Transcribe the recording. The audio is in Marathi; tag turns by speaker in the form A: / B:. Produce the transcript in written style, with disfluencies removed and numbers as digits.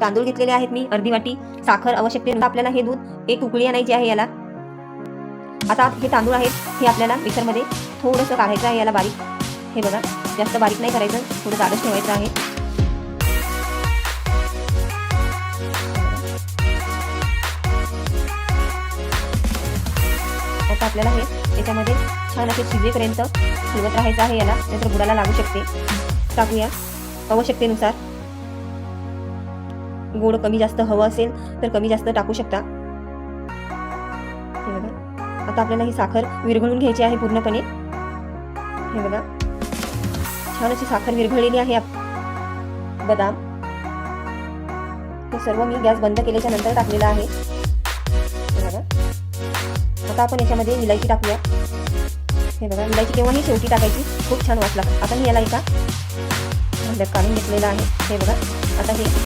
A: तांदूळ घेतलेले आहेत मी अर्धी वाटी, साखर आवश्यकतेनुसार आपल्याला हे दूध, एक उकळी आणायची आहे याला। आता हे तांदूळ आहेत हे आपल्याला मिक्सरमध्ये थोडंसं काढायचं आहे याला बारीक। हे बघा, जास्त बारीक नाही करायचं, थोडं जाडच ठेवायचं आहे। आता आपल्याला हे याच्यामध्ये छान असे शिजेपर्यंत हलवत राहायचं आहे याला, नाहीतर बुडाला लागू शकते। टाकूया आवश्यकतेनुसार। गोड कमी जास्त हवं असेल तर कमी जास्त टाकू शकता। हे बघा, आता आपल्याला ही साखर विरघळून घ्यायची आहे पूर्णपणे। हे बघा, छान अशी साखर विरघळलेली आहे। बदाम हे सर्व मी गॅस बंद केल्याच्या नंतर टाकलेलं आहे। हे बघा, आता आपण याच्यामध्ये इलायची टाकूया। हे बघा, इलायची केव्हाही शेवटी टाकायची, खूप छान वास लागतो। आता मी याला एका भांड्यात काढून घेतलेलं आहे। हे बघा, आता हे